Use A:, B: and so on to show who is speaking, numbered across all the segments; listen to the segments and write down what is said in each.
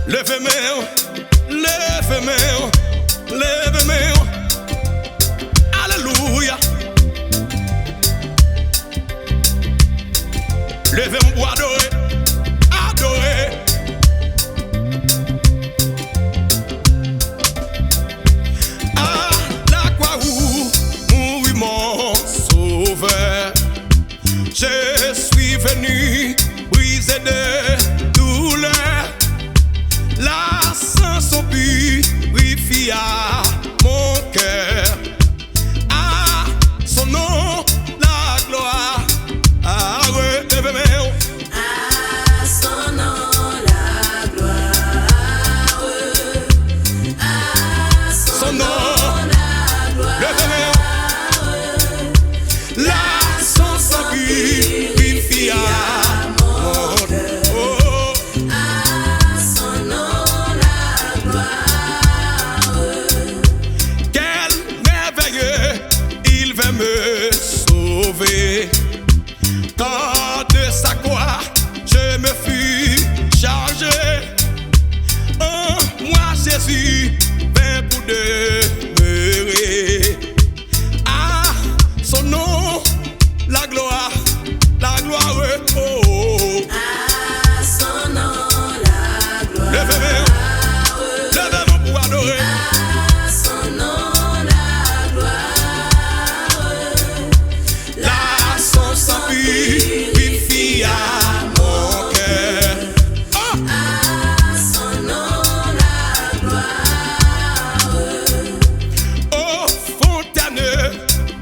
A: Levez-moi, levez-moi, levez-moi. Alléluia. Levez-moi pour adorer, adorer. À la croix où mourit mon sauveur, je suis venu briser de douleur. La chanson purifia mon cœur. À son nom la gloire. Ah ouais, levez-moi.
B: À son nom la gloire. À son nom la gloire.
A: Levez-moi. La chanson purifia mon cœur. Oh.
B: À son nom la gloire.
A: Quel merveilleux, il veut me sauver. Quand de sa croix, je me fus chargé. En moi, Jésus vint pour demeurer. À son nom, la gloire, oh, oh, oh.
B: À son nom la gloire.
A: Levez-moi, levez-moi pour adorer.
B: À son nom la gloire.
A: La chanson purifia mon cœur. Oh!
B: À son nom la gloire.
A: Ô fontaine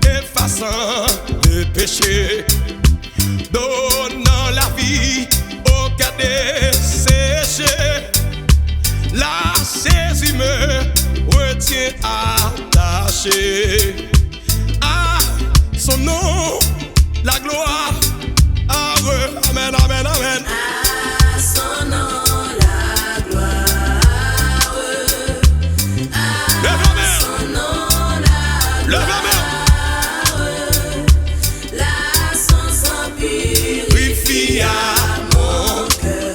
A: effaçant le péché, donnant la vie au cœur desséché. Là, Jésus me retient attaché. À son nom, la gloire. Amen, amen, amen.
B: À son nom la gloire. À
A: Levez-moi,
B: son nom la
A: levez-moi.
B: gloire. La chanson
A: Purifia mon
B: cœur.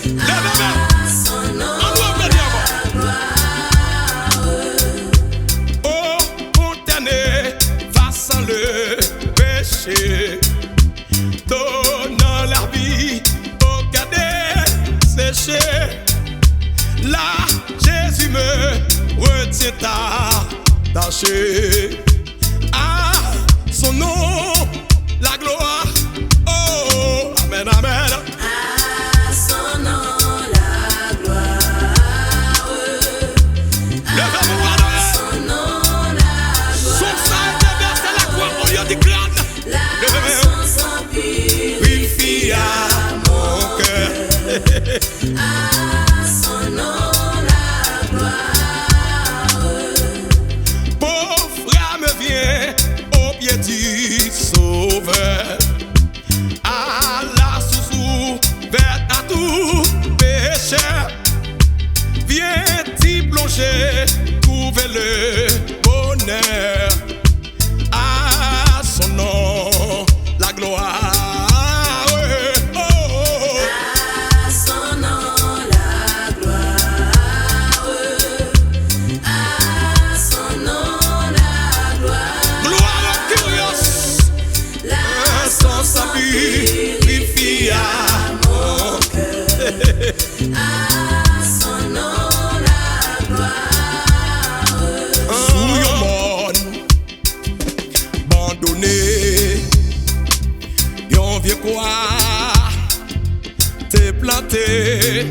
A: levez-moi.
B: À son nom
A: On doit me dire bon.
B: la gloire.
A: Ô fontaine effaçant le péché, donnant la vie au cœur desséché. Là, Jésus me retient attaché. À son nom, la gloire. Oh, amen, amen.
B: À son nom la gloire.
A: Levez-moi pour adorer.
B: À son nom la
A: Son
B: gloire.
A: sang est versé à la croix au lieu du crâne.
B: La
A: Levez-moi.
B: chanson
A: Purifia mon cœur.
B: à son nom la gloire.
A: Pauvre âme vient au pied du Sauveur. À la source ouverte à tout pécheur. Viens t'y plonger, trouver le bonheur. À son nom, la gloire. Oh, oh, oh.
B: À son nom la gloire. À son nom la gloire.
A: Gloire au curieux.
B: La
A: Sans purifia mon
B: cœur. À son nom la gloire.
A: sous yon monde abandonné. Yon vieux quoi t'es planté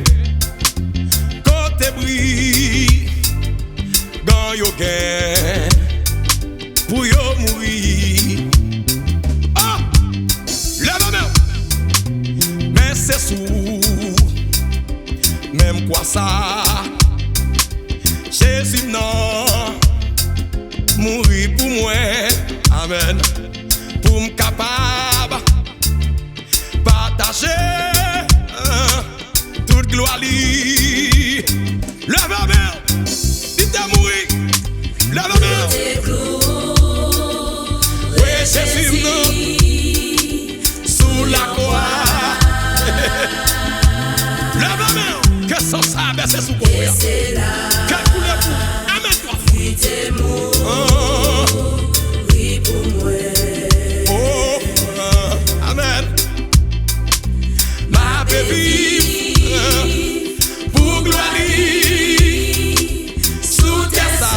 A: côté bris dans yon gain pour yon mourir. Ah, lève-moi, mais c'est sous même quoi ça. Jésus non mourir pour moi, amen, pour me capable partager toute gloire li. Lève-moi, il t'a mouru. Lève-moi, oui Jésus non sous la croix. c'est sous quoi.
B: Et c'est là.
A: Quelle couleur pour. Amen, toi.
B: Qui t'aime. Oui, pour moi.
A: Oh, amen. Ma baby, pour gloire, sous terre ça.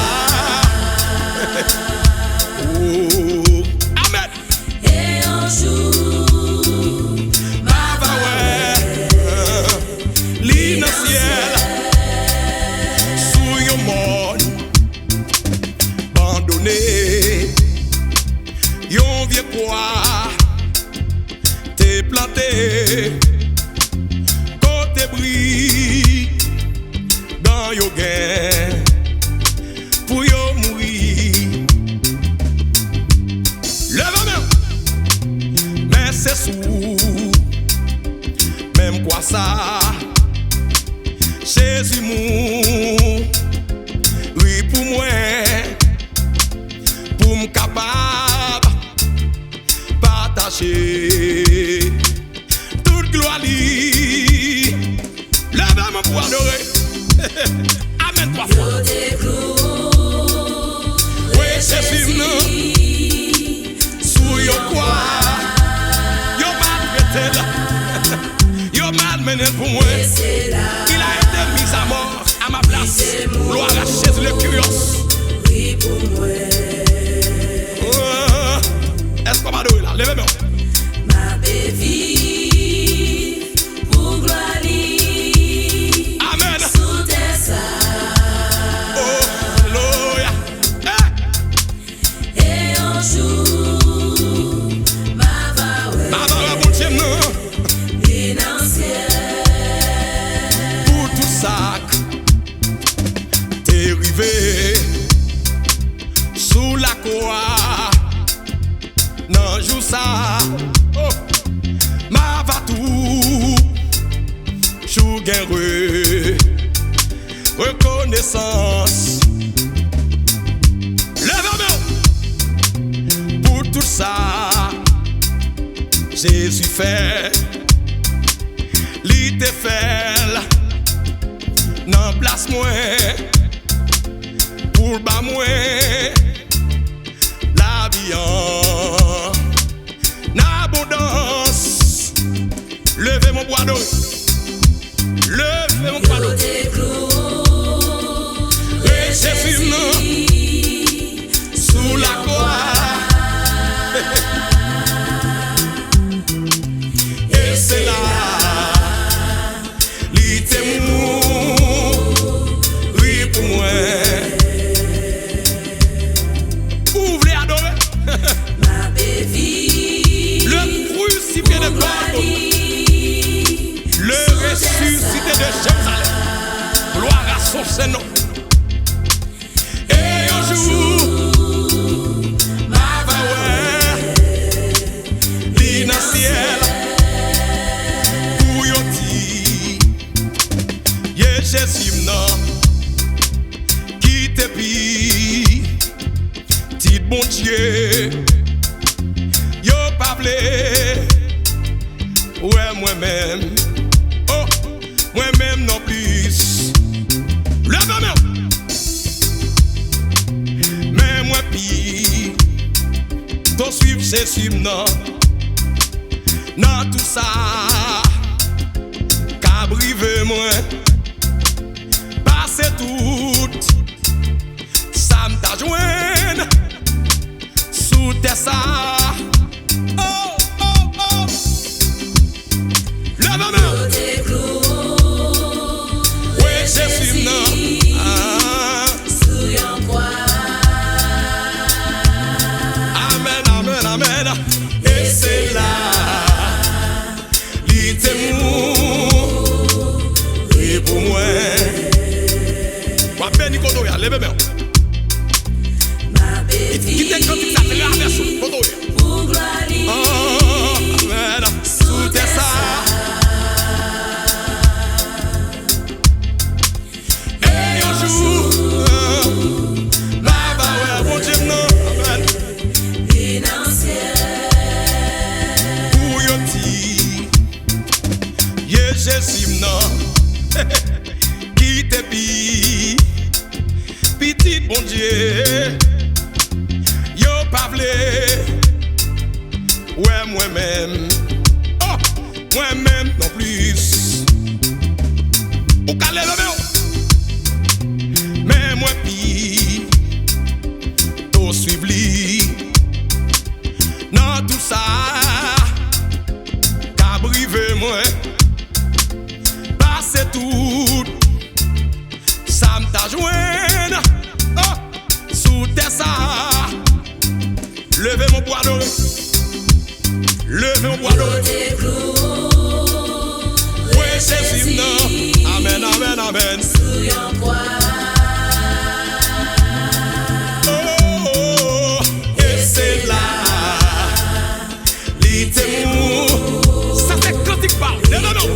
A: Oh, amen.
B: Et un jour,
A: Ma va ouais, l'île ciel, sous yon monde, abandonné, yon vieux quoi, t'es planté, côté bris, dans yon gain, pour yon mourir. Lève main, mais c'est sous, même quoi ça, Jésus mou, oui pour moi, pour me capable partager toute gloire li. Lève-moi pour adorer. Amen trois fois.
B: yo déclou.
A: Oui, Jésus non, sous yo quoi, yo maltraité là, yo malmené pour moi.
B: Et c'est là.
A: Il a été mis à mort à ma place. Gloire à Jésus le Kyrios.
B: Oui, pour moi.
A: Est-ce qu'on va donner là? Levez-moi.
B: Ma baby, pour gloire.
A: Amen.
B: Sous terre ça.
A: Oh, Alléluia.
B: Et un jour, ma va ouais.
A: Ma parole pour Dieu, non.
B: Financière.
A: Pour tout ça, t'es arrivé sous la croix. Non, joue ça. Oh, ma va tout. Chou guerreux. Reconnaissance. Lève-moi. Pour tout ça, Jésus fait. Li te fait. Nan place moi. Pour ba moi. La vie en abondance. Levez mon bois d'eau. Levez mon bois
B: Yo
A: d'eau.
B: déclou.
A: Et Jésus non, sous la croix. Et c'est là, li te mou, oui pour moi. Vous voulez adorer?
B: Ma baby.
A: Le crucifié de Golgotha, le ressuscité de Jérusalem. Gloire à son Seigneur. Et un jour, ma va ouais, li nan ciel, pour yon ti, ye Jésus nan, qui te pi, ti bon Dieu, yo pa vle, ouais moi-même, oh, moi-même non plus. Lève-moi. Mais moi pis, t'en suivre Jésus non, tout ça, qu'a brivé moi, passer tout, ça m't'a joint, sous tes ça. Oh, oh, oh. Lève-moi.
B: Yo déclou.
A: Oui, Jésus non.
B: Sous yon croix.
A: Amen, amen, amen. Et c'est là, li te mou, oui pour moi. Quoi béni koto ya, levez-moi.
B: Ma baby.
A: Qui te cantique ça traverse koto ya.
B: Pour gloire.
A: Oh, amen. Sous tes ça. Et un jour, ma va ouais, bon Dieu non, amen.
B: Financière.
A: Pour yon ti, ye Jésus non, qui Li te pi petit bon Dieu. Yo pa vle ouais moi-même. Oh, moi-même non plus. Ou ka leve mais moi pi to suivre li. Dans tout ça qu'a brivé moi passer tout ça m'ta joindre. Oh, sous terre ça levez mon bois doré, levez mon bois doré. Ouais, c'est si non. Amen, amen, amen.
B: Sous yon croix.
A: Oh, et c'est là, l'itemu. Ça c'est cantique parle. Non, non, non.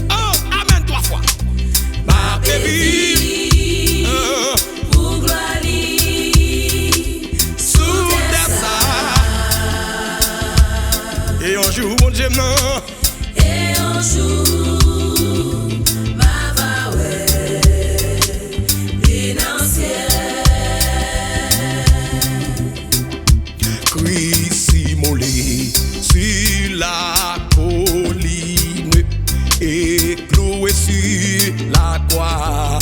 A: Oh, amen 3 fois. Par tes vies.
B: Pour gloire li.
A: Sous terre ça. Et un jour, mon Dieu, non.
B: Et un jour, ma va ouais, financière.
A: Christ immolé sur la colline et cloué sur la croix.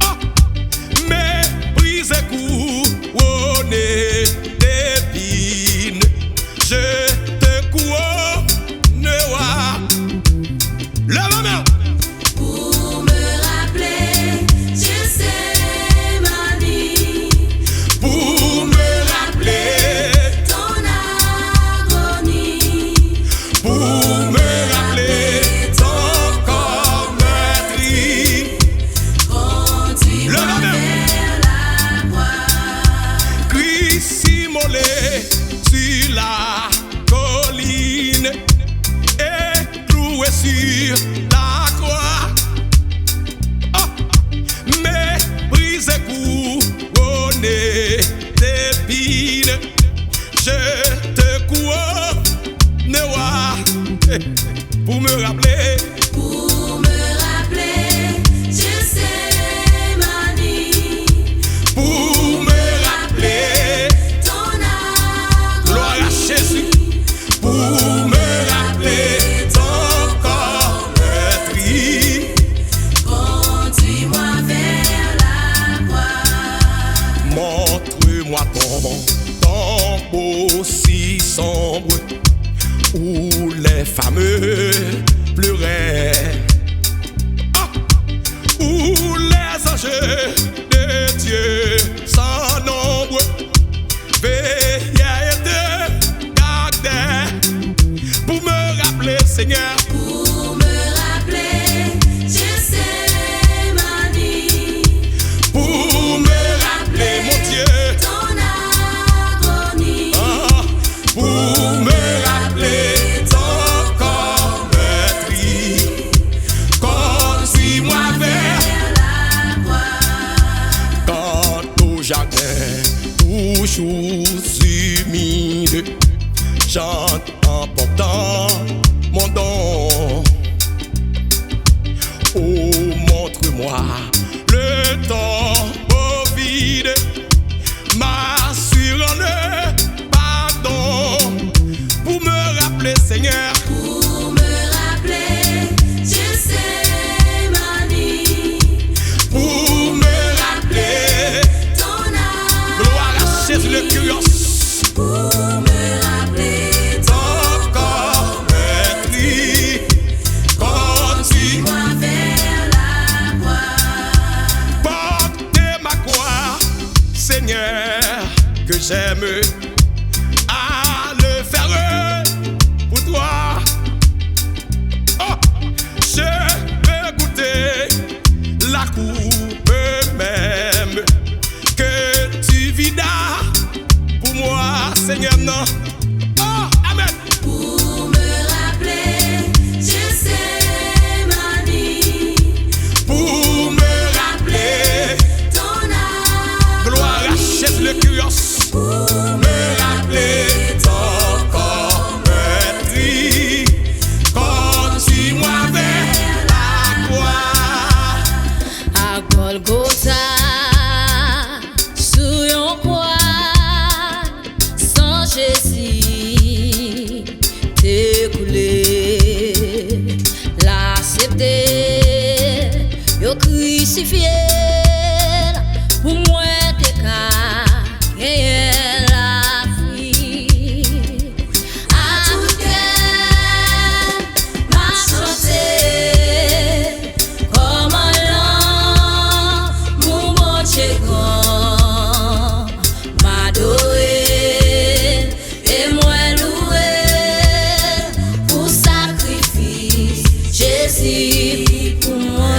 A: Oh, mais brise couronné d'épines, je te couronne roi. Lève la main.
B: Pour me rappeler, je sais ma vie.
A: Pour me rappeler,
B: Ton agonie.
A: pour me rappeler ton corps meurtri.
B: Conduis-moi
A: Lève la main.
B: vers la croix.
A: Christ immolé sur la colline et cloué sur la croix. Oh, mais brisé couronné d'épines, je te couronne roi. Pour me rappeler,
B: Pour me rappeler, je sais ma vie.
A: pour me rappeler,
B: Ton
A: gloire à Jésus, pour me rappeler ton corps meurtri.
B: Conduis-moi vers la croix.
A: Montre-moi ton beau si sombre où les fameux pleuraient. Oh, où les anges de Dieu sans nombre veillaient et te gardaient. Pour me rappeler, Seigneur,
B: Pour me rappeler, je sais ma vie.
A: pour me rappeler, mon Dieu.
B: Ton agonie.
A: Ah, pour me rappeler ton corps meurtri. Conduis-moi vers
B: La croix.
A: quand au jardin toujours humide, chante en portant mon don. Oh, montre-moi le tombeau vide, m'assurant le pardon. Pour me rappeler, Seigneur,
B: Pour me rappeler, je sais ma vie.
A: pour me rappeler,
B: Ton
A: gloire à Jésus le Curios,
B: Pour me rappeler
A: ton corps meurtri. Conduis-moi
B: Moi vers la croix.
A: porter ma croix, Seigneur, que j'aime à le faire pour toi. Oh, je veux goûter la coupe même que tu vidas pour moi, Seigneur, non. Oh, amen.
B: Pour me rappeler, je sais ma vie.
A: Pour me rappeler,
B: Ton
A: gloire à Jésus le Curios,
B: Pour me
C: crucifié pour moi t'es qu'à gagner la vie. À tout cœur m'a chanté comme un mon bon Dieu grand m'a adoré et moi loué pour sacrifice Jésus pour moi.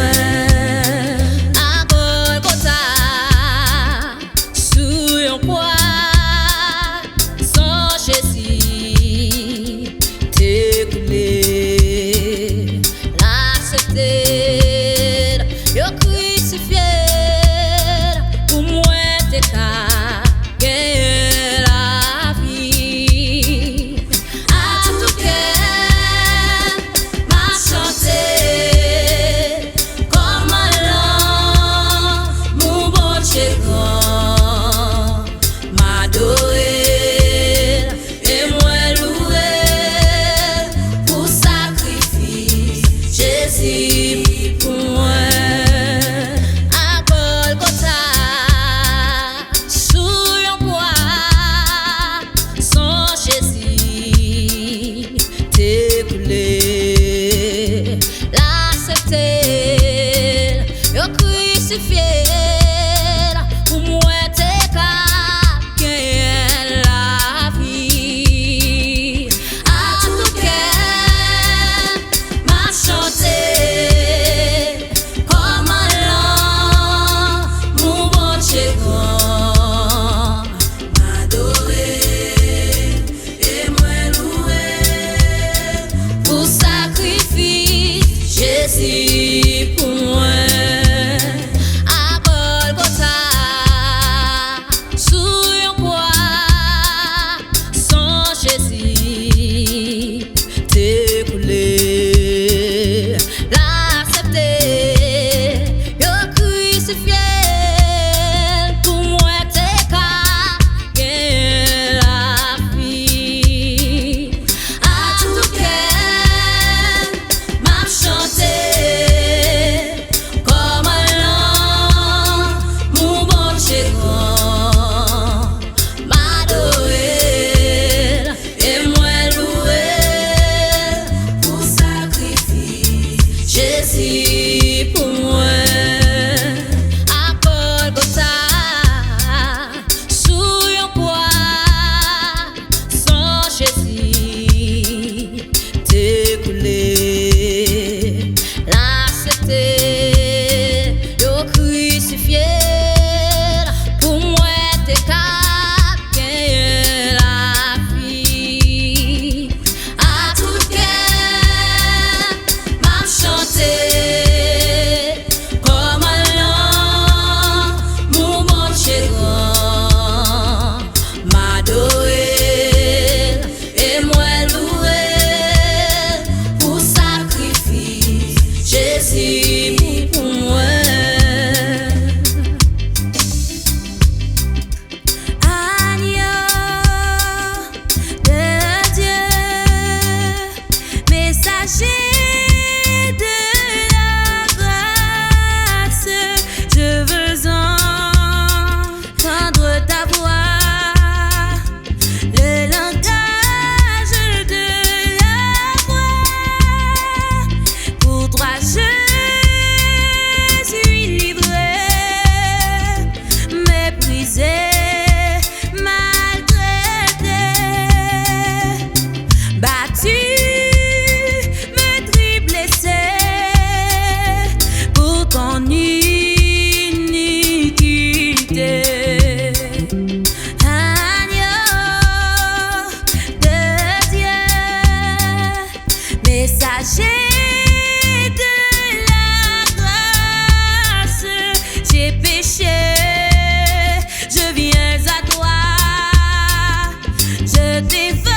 D: Je t'évoquerai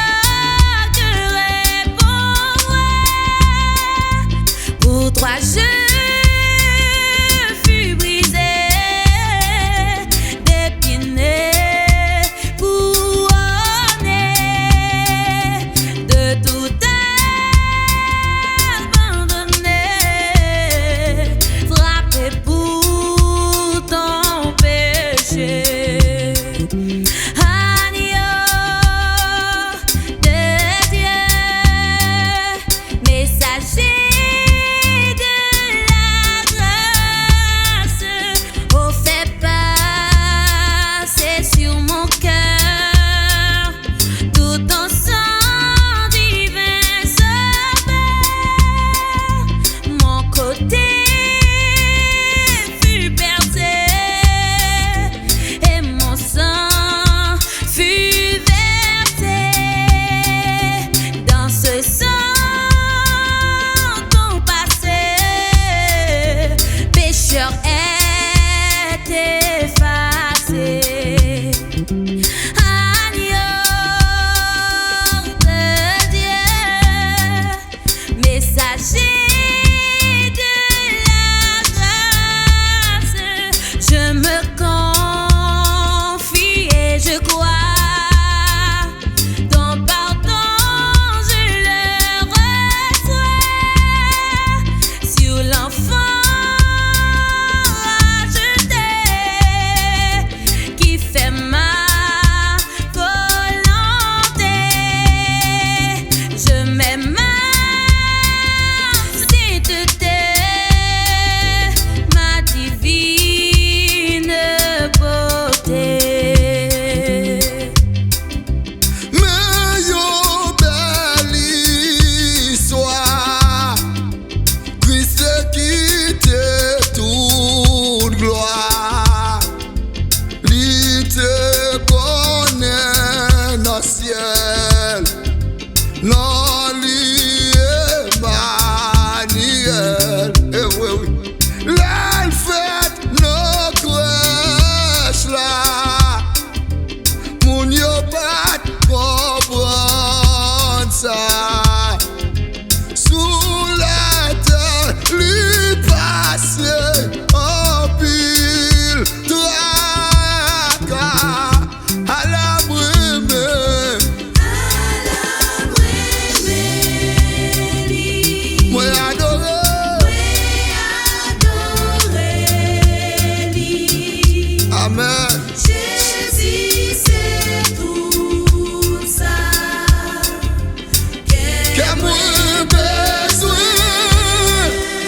A: moins besoin.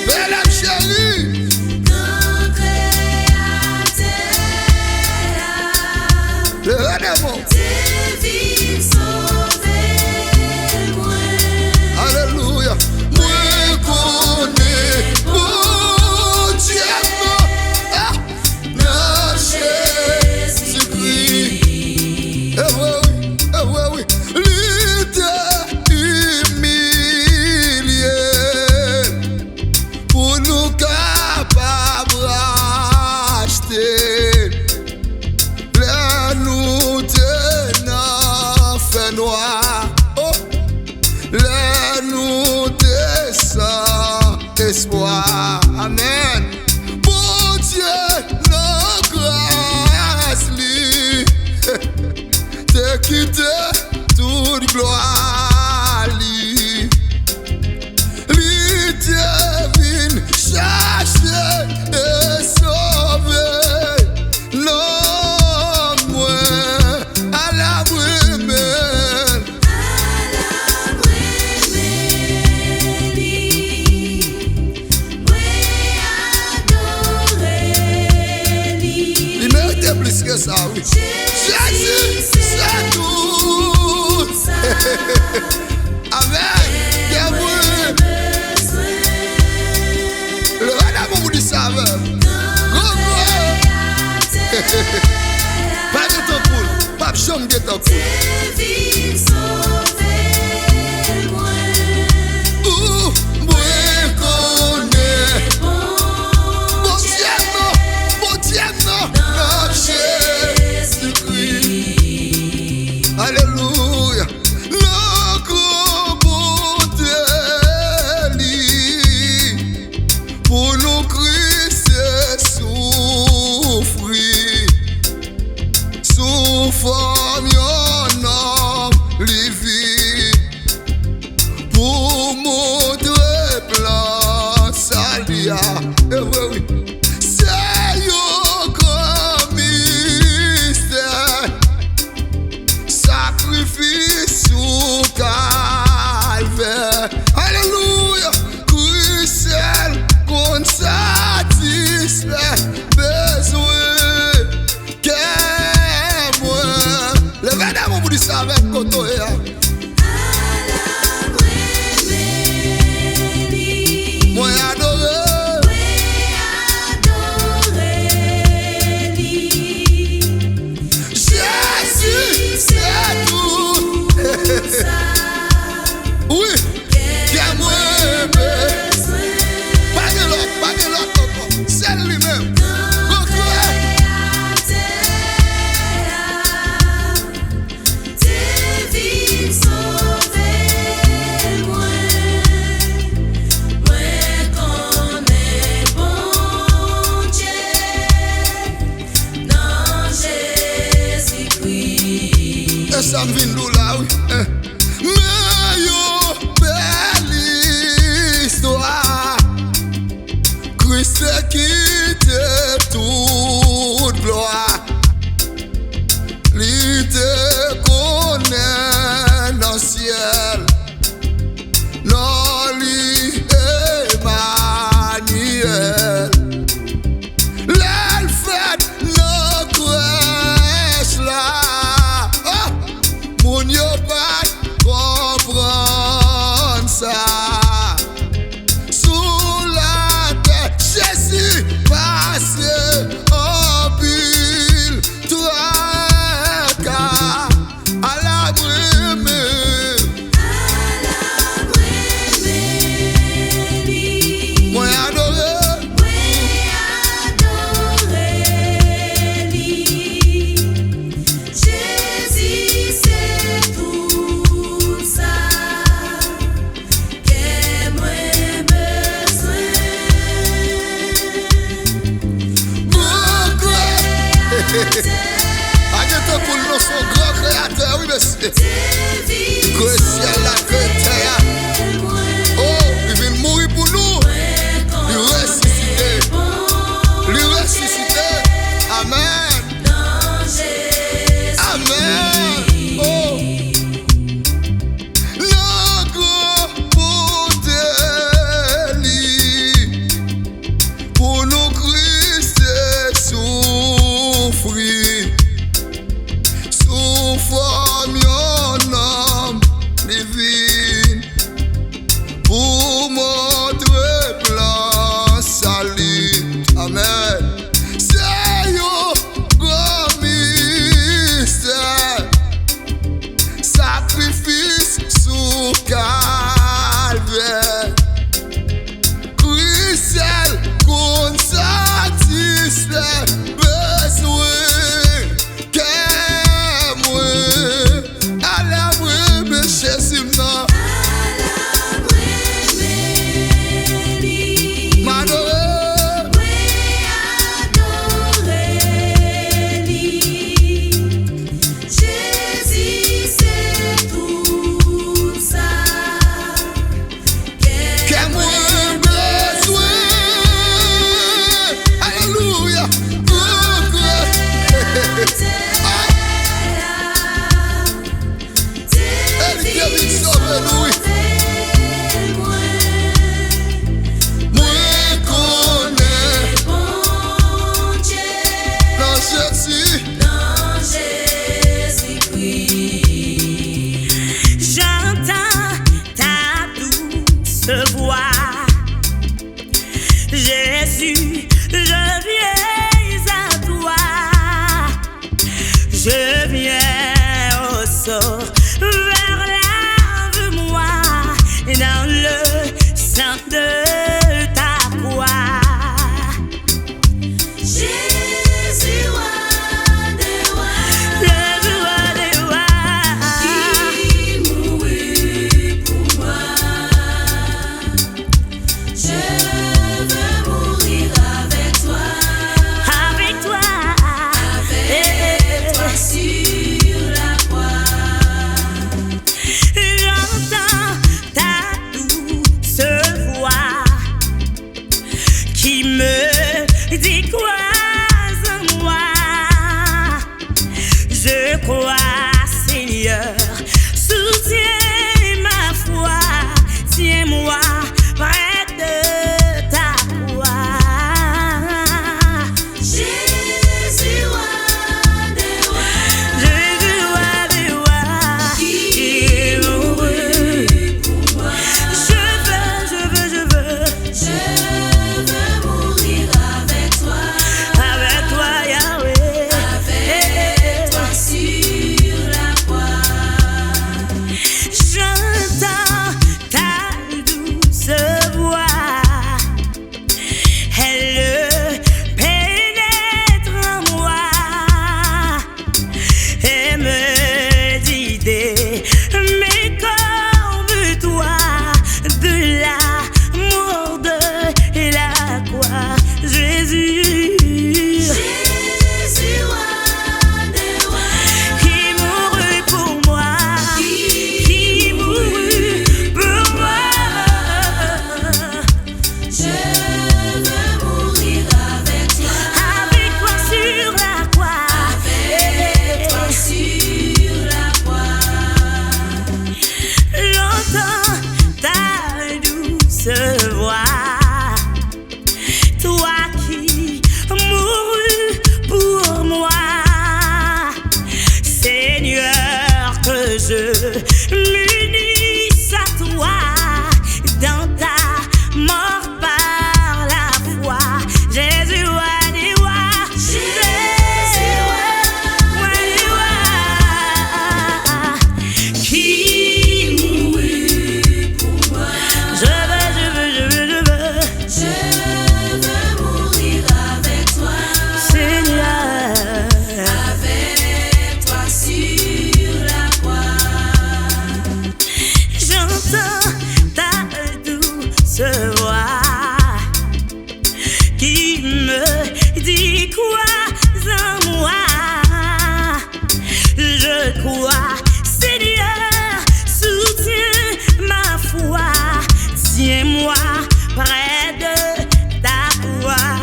A: Mesdames chéries, le rendez-vous. Alléluia. Moi connais mon Dieu, dans Jésus-Christ. Eh oui, lui t'a humilié pour nous capables d'acheter. Là nous tenons fait noir. Oh, là nous descend espoir. Amen. Bon Dieu, nos grâces lui. Te quitté toute gloire lui. Lui devine chercher et sauver. Non, moi, à la brûle. Il mérite plus que ça, oui. Jésus, c'est tout. Amen. Que moi, le rendez-vous vous dit ça, pas de ton cool, pas de chambre de ton cool. Ouh, moi connais. Mon Dieu, non, dans Jésus-Christ. Alléluia. Notre bonté pour nous Christ souffrir. Souffre mon homme, lui pour montrer plan salia. Eh oui, c'est un grand mystère. Sacrifice sous calvaire. Alléluia. Christ qu'on satisfait besoin que moi. Le rendez-vous vous dit ça avec Kotoya. Moi adoré. Jésus, c'est tout. Oui, que moi besoin. Pas de l'autre, c'est lui-même. Ça me vient d'où là, oui. Mais yo, belle histoire. Christ a quitté toute gloire. Lui te connaît dans le ciel. Non, lui Emmanuel. L'alpha nos crèches là. Moun yo pas comprendre ça. Sous la terre, Jésus passe en pile. Toi, à la brume. Moi adoré. Agneto pour nous son grand créateur, oui monsieur. Que ciel la que terre. Oh, il vient mourir pour nous. Il ressuscité. Lui ressuscité. Amen. Amen. Oh. Notre
C: se voit. Toi qui mourus pour moi, Seigneur, que je m'unisse à toi dans ta mort par la foi. Jésus, tiens-moi près de ta voix.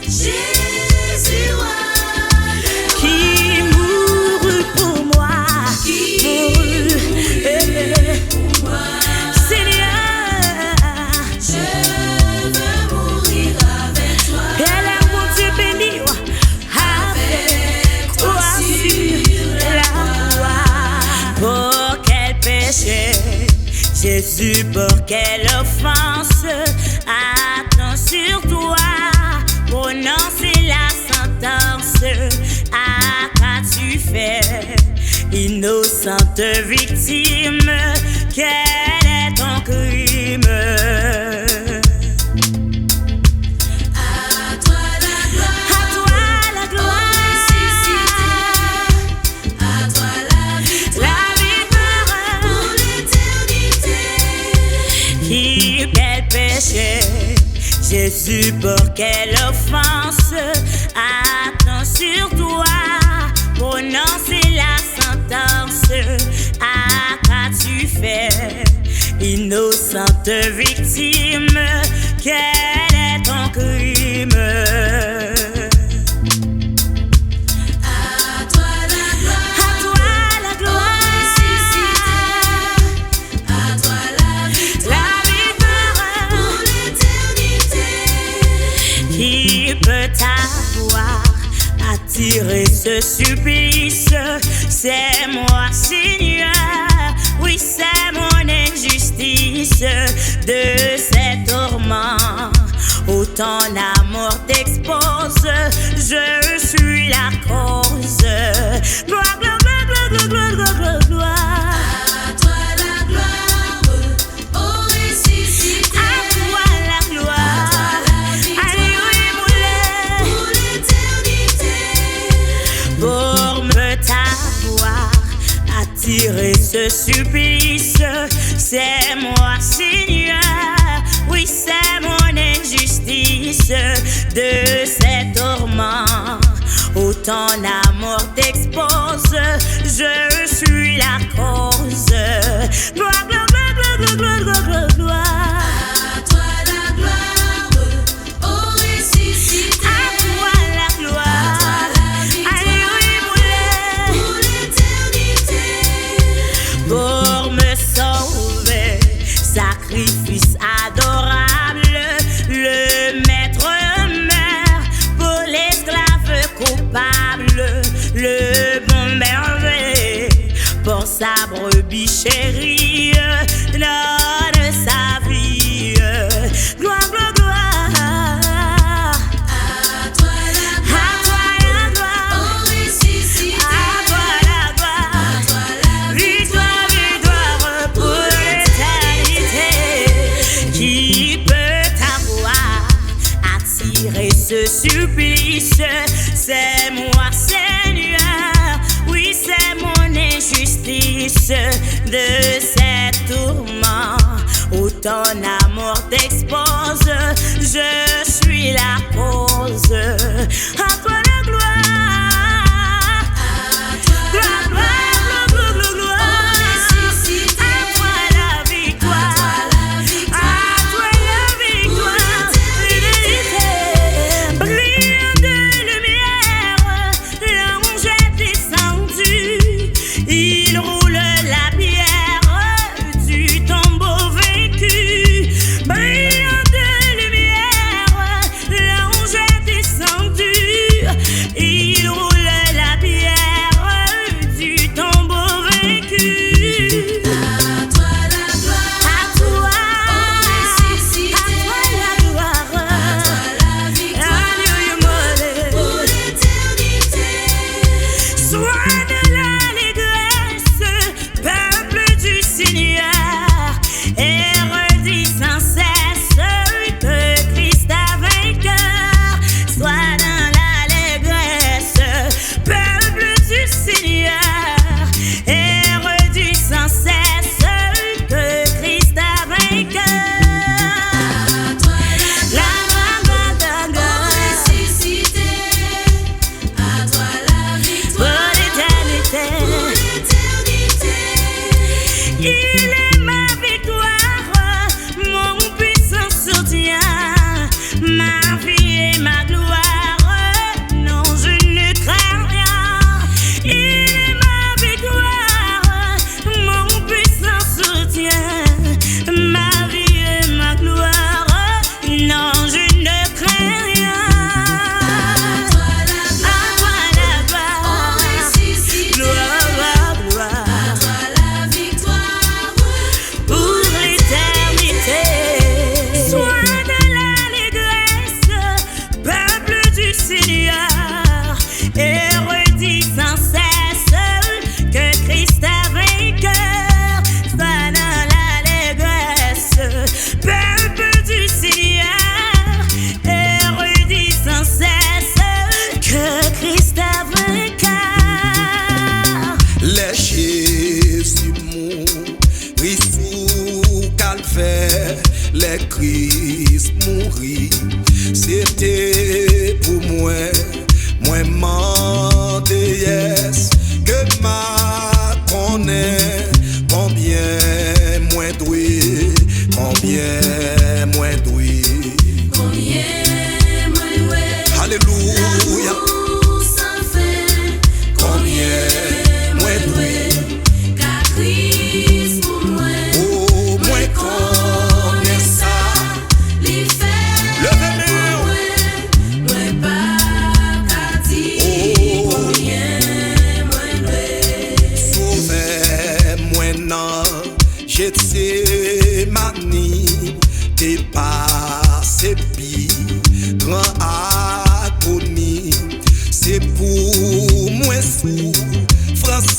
C: Jésus, qui mourut pour moi, pour moi. Seigneur, je veux mourir avec toi. Et là, mon Dieu béni, avec toi sur la croix. Pour quel péché Jésus, pour quelle offense attends sur toi, prononcer la sentence. Qu'as-tu fait, innocente victime? Quel est ton crime? À toi la gloire, à toi la gloire, à toi la victoire. Quel péché, Jésus, pour quelle offense attends sur toi, prononcer la sentence. Qu'as-tu fait, innocente victime? Quel est ton crime? Qui peut t'avoir attiré ce supplice? C'est moi, Seigneur, oui, c'est mon injustice. De ces tourments où ton amour t'expose, je suis la cause. Gloire, gloire, gloire, gloire, gloire, gloire, gloire, gloire. À toi la gloire, ô ressuscité. À toi la gloire. Pour me t'avoir attiré ce supplice, c'est moi, Seigneur, oui, c'est mon injustice. De ces tourments où ton amour t'expose, je suis la cause. Gloire, gloire, gloire, gloire, gloire, gloire, gloire, gloire. À toi la gloire, ô ressuscité. À toi la gloire. Pour me sauver, sacrifice adorable, le maître meurt pour l'esclave coupable. Le bon berger pour sa brebis chérie donne sa vie. Gloire, gloire, gloire. À toi la gloire. À toi la gloire. Ô ressuscité. À toi la gloire. À toi la victoire. Qui peut t'avoir attiré ce supplice? C'est moi, Seigneur, oui, c'est mon injustice. De ces tourments où ton amour t'expose, je suis la cause. À toi la gloire, gloire, gloire, gloire, gloire, gloire. À toi la victoire. Il roule la pierre du tombeau vaincu.
A: calvaire, les Christ mourir. C'était pour moi, moi mandé yes, que ma connaît, combien moins doué, combien moins doué.
B: Combien moins doué.
A: Alléluia.
B: Sans fin.
A: Combien moins doué.
B: Car Christ pour moi.
A: Oh, moi connais ça.
B: Les faits.
A: Levez-moi.
B: Moi pas qu'à dire. Combien moins doué.
A: Sauvez-moi non. Gethsémani, t'es passé pi, grand agonie. C'est pour moi sous France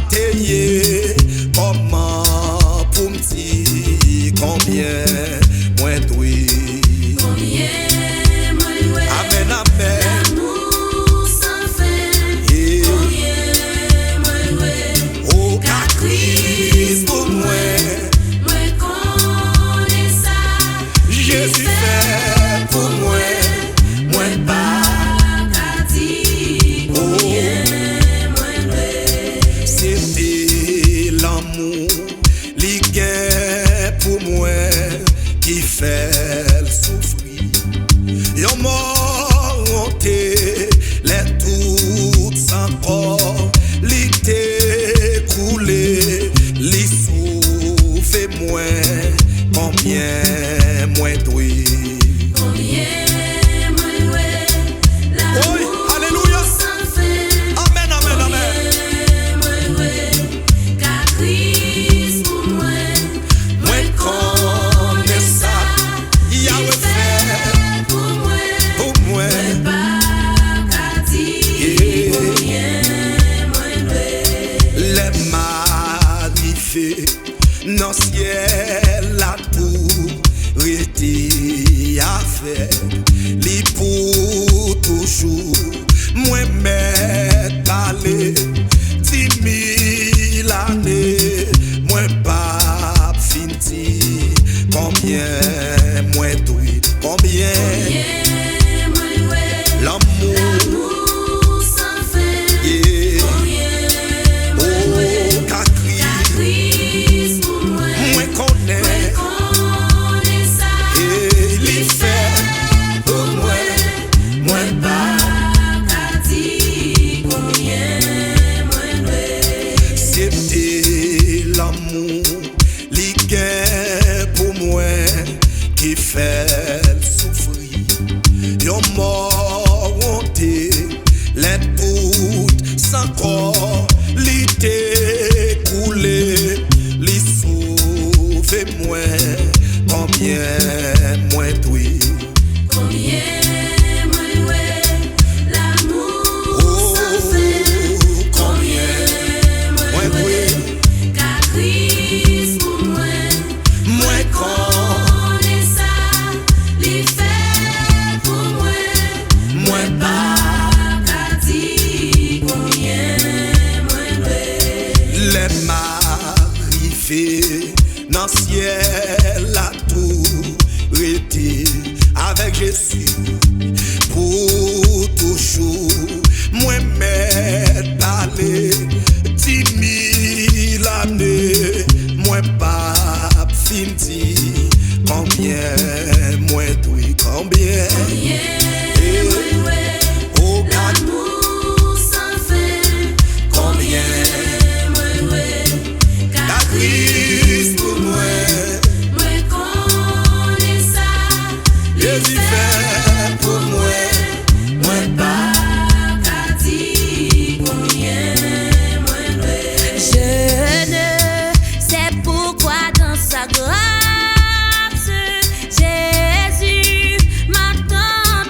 A: t'ayé. Comment pour m'ti combien moins doué.
B: Combien moins doué.
A: Amen, amen.
B: L'amour sans fin.
A: Yeah.
B: Combien moins doué.
A: Oh, car Christ pour moi.
B: Moi connais ça.
A: Jésus fait pour moi, moi pas
B: qu'à dire. Combien moins doué.
A: c'était l'amour, li gain pour moi qui fait le souffrir. Yon monté les toutes sans corps, li t'écoulé, li souffre moi, combien moins doué.
B: Combien moins doué.
A: Oui,
B: L'amour
A: alléluia.
B: sans fin.
A: Amen, amen, amen.
B: Combien moins doué. Car Christ pour moi.
A: Moi connais ça, Yahweh fait
B: Pour moi.
A: pour moi.
B: Pas qu'à dire. Combien moins doué.
A: Les m'arrivé dans le ciel la tour était à faire, li pour toujours. Moi m'est parlé 10 000 années, moi pas fini. Combien moi doué, combien
B: Combien moins doué.
A: l'amour.
B: L'amour sans fin.
A: Yeah.
B: Combien moins doué.
A: Oh, car
B: Car
A: Christ,
B: Christ pour moi.
A: moi connais.
B: Connais ça.
A: Et il fait pour moi, moi pas.
B: Qu'à dire. Combien moins doué.
A: C'était l'amour, li gain pour moi qui fait souffrir. Yon monté les toutes sans corps, li t'écoulé, li sauve moi, combien moins doué.
B: Combien moins doué. L'amour
A: Oh,
B: sans fin.
A: combien moins doué.
B: Car Christ pour moi.
A: Moi
B: Connais ça. Les faits pour moi.
A: moi
B: Pas qu'à dire. Combien moins doué.
A: les m'arrivé dans le ciel la tour était avec Jésus pour toujours. Moi m'est parlé 10 000 années, moi pas fini. Combien moi doué, combien.
B: Combien moins doué.
A: Oh, car
B: L'amour sans fin.
A: combien
B: Moins doué. Car
A: Christ pour moi.
B: moi connais ça.
A: Jésus fait pour moi, moi pas.
B: Qu'à dire. Combien moins doué.
C: Je ne sais pourquoi dans sa grâce, Jésus m'a tant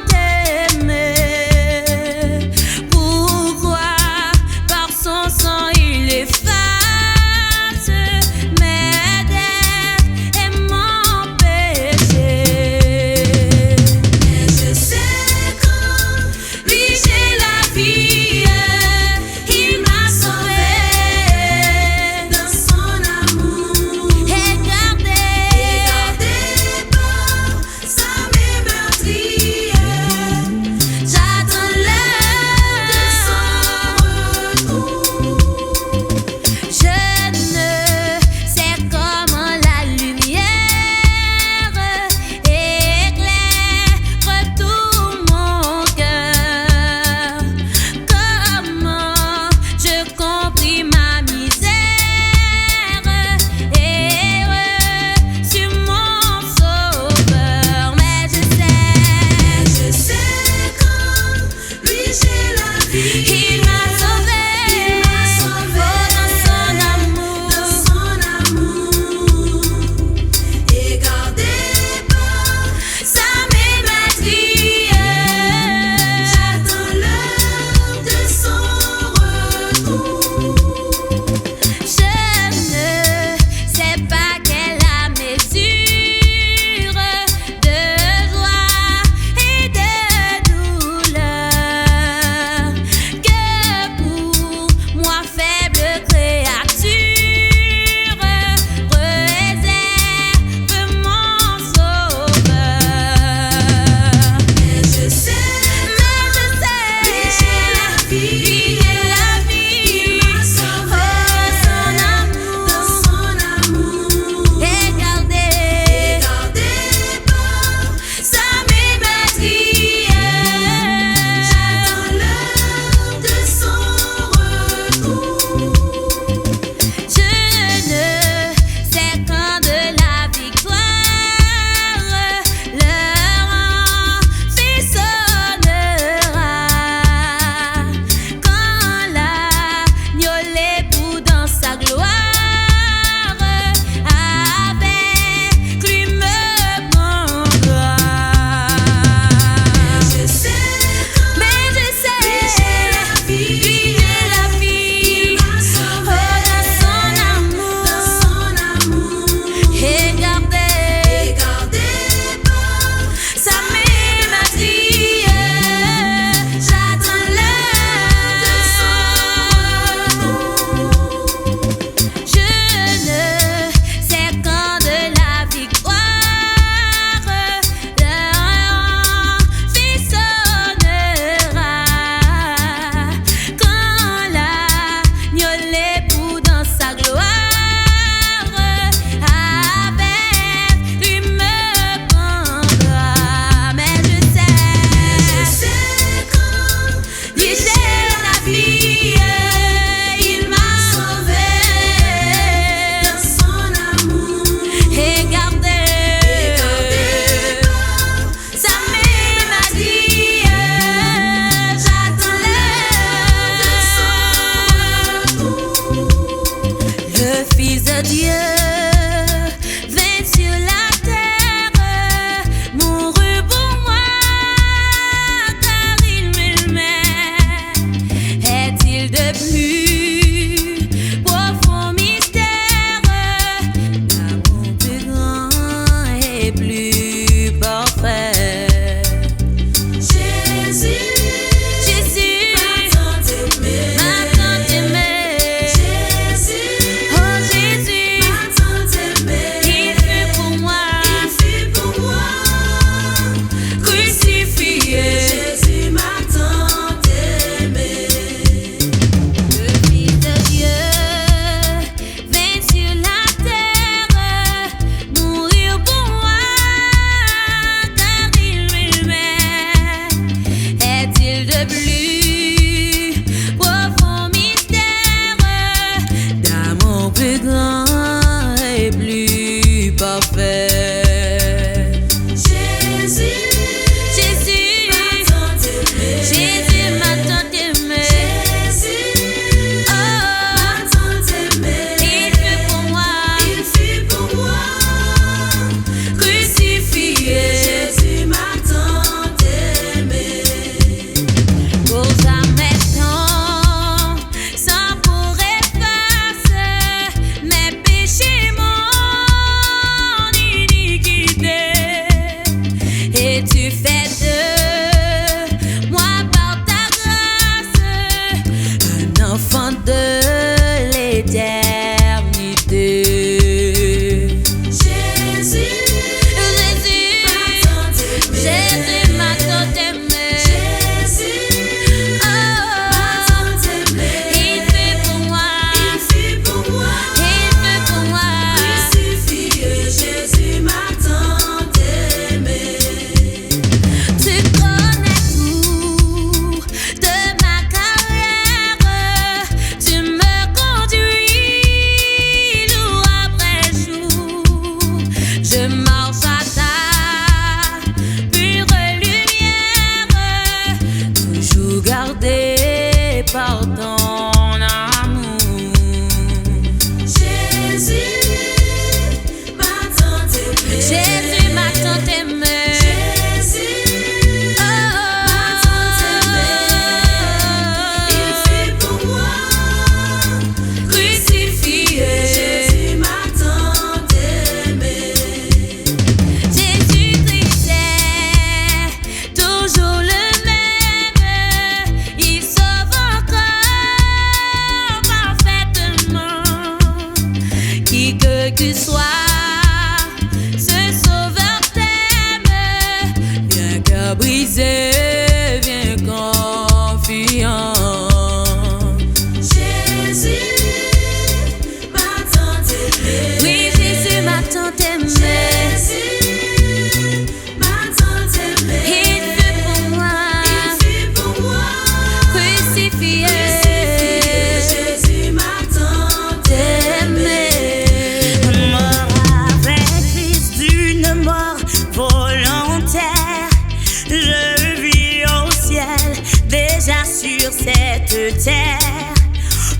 C: de terre.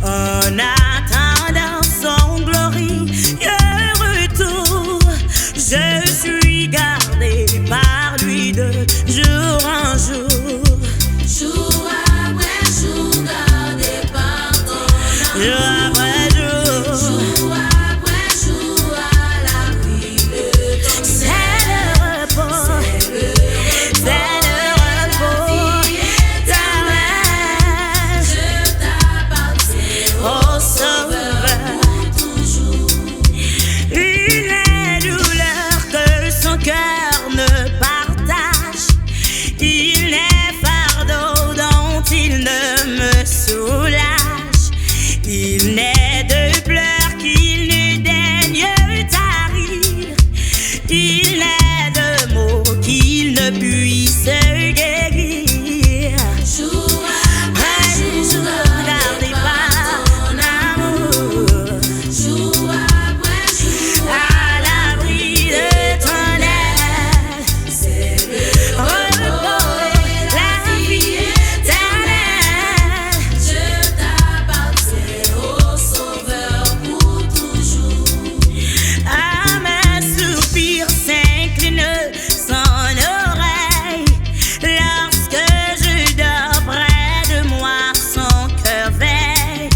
C: En attendant son glorieux retour, je suis gardé par lui de jour en jour.
B: Jour après jour, gardé par ton
C: Jour
B: amour.
C: après jour,
B: Jour après jour, à l'abri de ton
C: c'est le repos, c'est le repos éternel.
B: Je t'appartiens,
C: Au Sauveur,
B: toujours.
C: une douleur que son cœur ne partage. Il n'est fardeau dont il ne me soulage. Il n'est de pleurs qu'il ne daigne tarir. Il n'est de mots qu'il ne puisse guérir.
B: Jour
C: Après
B: après jour,
C: jour, gardé par ton amour,
B: jour après jour,
C: à l'abri de ton aile,
B: c'est le
C: repos et la vie éternelle.
B: je t'appartiens, au Sauveur, pour toujours.
C: À mes soupirs s'incline son oreille. Lorsque je dors près de moi, son cœur veille.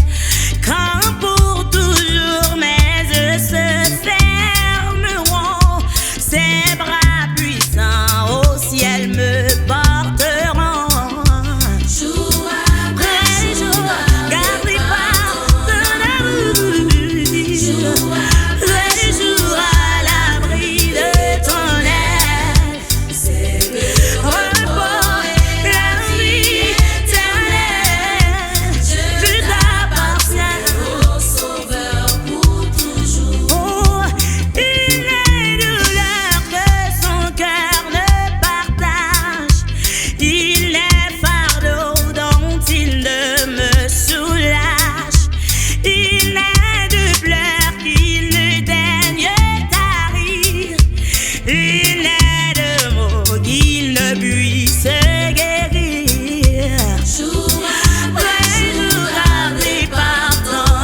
C: Quand pour toujours mes yeux se fermeront, ses bras puissants au ciel me porteront.
B: Jour
C: Après
B: après
C: jour,
B: jour,
C: gardé par ton amour.
B: jour
C: Après jour, à l'abri de ton aile,
B: c'est le
C: repos et la vie éternelle. Je t'appartiens.
B: au Sauveur, pour toujours.
C: Oh, une douleur que son cœur ne partage. Il n'est fardeau dont il ne me soulage. Il n'est de pleurs qu'il ne daigne tarir. Il n'est de mots qu'il ne puisse guérir.
B: Jour
C: Après
B: après
C: jour,
B: jour,
C: gardé par ton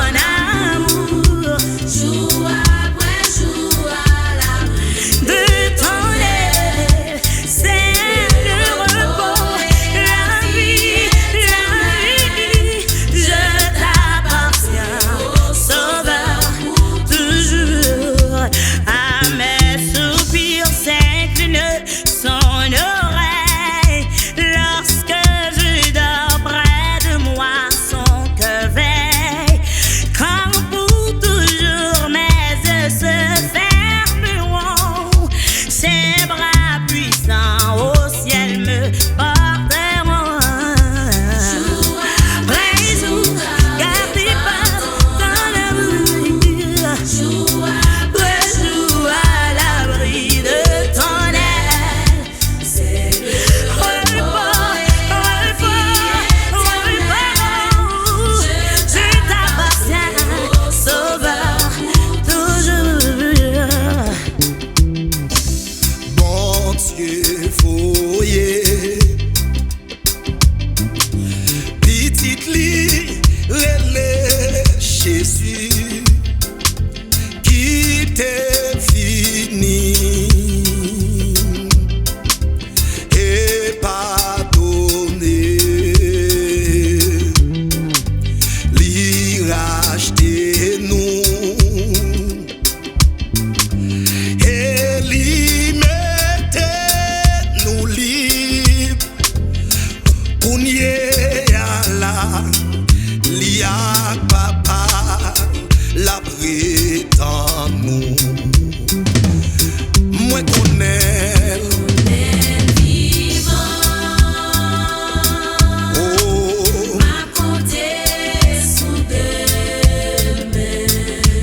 C: amour,
B: jour après jour, à l'abri
C: de ton aile, c'est le repos, la vie. Je t'appartiens, Sauveur, toujours. À mes soupirs s'incline son oreille. Lorsque je dors près de moi, son cœur veille. Quand pour toujours mes yeux se fermeront, ses bras puissants au ciel me porteront.
B: jour
C: Après jour, gardé par ton amour,
B: jour
C: après jour, à l'abri de ton aile,
B: c'est le
C: repos, je t'appartiens, Sauveur, toujours.
A: Bon Dieu foyer, petite lit, relais Jésus, qui t'est fini et pardonné, lui racheter nous et lui mettre nous libres pour nier à la lia papa la prétend nous. Moi connais
B: vivant.
A: oh
B: À compter sous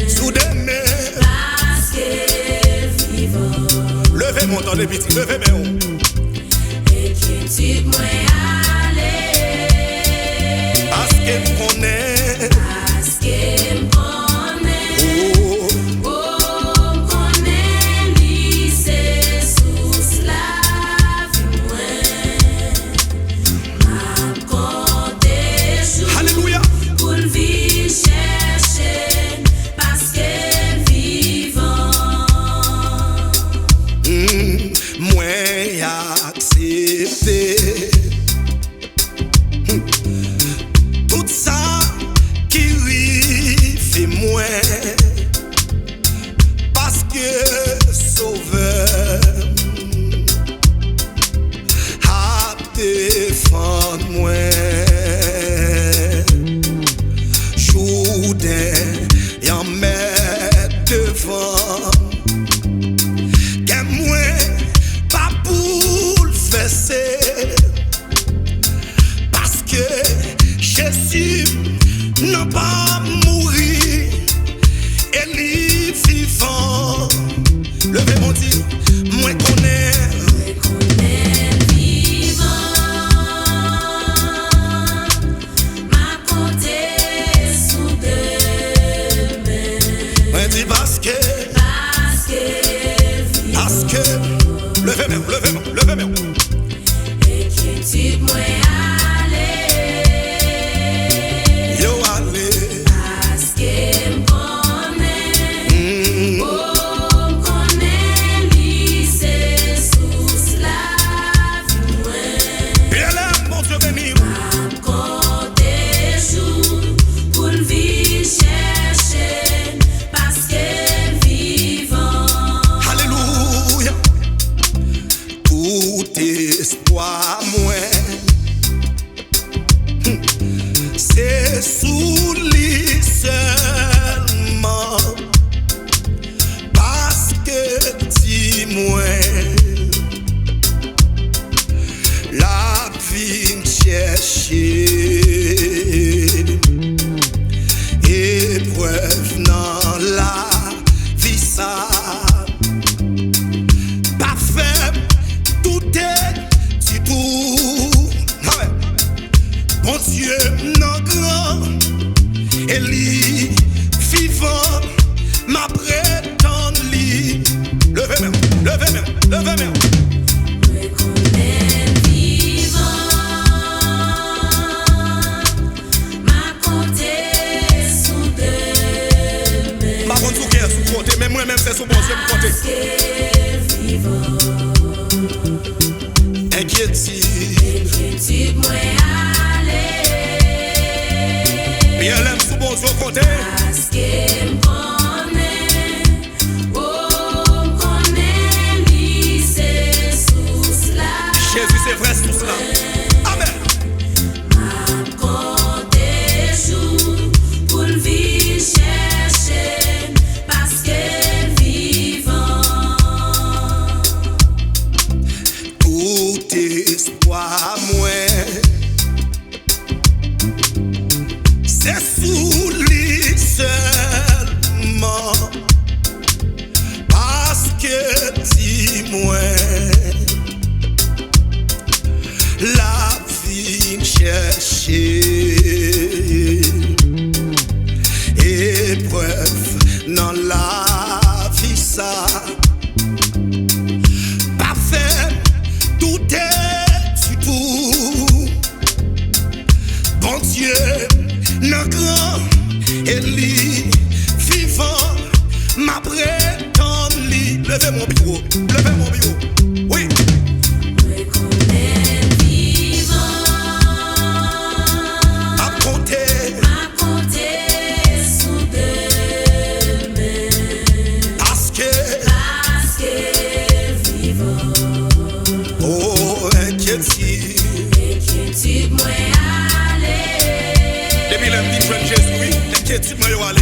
A: sous des mains.
B: parce que vivant.
A: Levez mon temps de petit, levez mes mains.
B: Et qui tu moi aller.
A: Parce qu'elle connaît
B: Parce que m'connais.
A: oh
B: Oh, m'connais, lui, c'est sous la vie, moi. À compter jour.
A: Alléluia. accepter tout ça qui fait moi parce que sauveur a défendre moi Jourdain y'en met devant qu'à moi pas pour le fesser parce que Jésus n'a pas mouru et lui vivant. Levez mon Dieu, moi connais
B: vivant, ma côté sous demain.
A: moi dis parce que levez moi
B: Et qui moi aller,
A: yo allez
B: parce que m'connais lycée sous la vie moi.
A: bien là mon Dieu béni
B: Côté jour pour le vivre chercher parce que vivant.
A: alléluia tout espoir moi c'est sous lui seulement parce que dis-moi la vie me chercher épreuve dans la vie ça pas faible tout est du tout. Ah ouais. Bon Dieu non grand et lui vivant ma prétendre lui levez même
B: Reconnais vivant, ma côté sous demain.
A: ma bonne souquet sous côté mais moi même c'est sous bon Dieu me côté
B: Parce que vivant,
A: inquiétude
B: moi aller,
A: bien l'aime sous bon Dieu côté
B: parce que m'connais lycée sous la
A: Jésus c'est vrai sous cela amen
B: côté jour pour le vivre chercher parce que vivant.
A: tout espoir moi c'est sous lui seulement parce que dis-moi la vie me chercher épreuve dans la vie ça parfait tout est du tout. Bon Dieu non grand et lui vivant ma prétendre lui levez mon bureau oui
B: Reconnais vivant,
A: à compter
B: ma côté sous demain.
A: parce que
B: Vivant,
A: oh inquiétude
B: inquiétude moi aller,
A: depuis le petit jeune Jésus oui inquiétude moi yo aller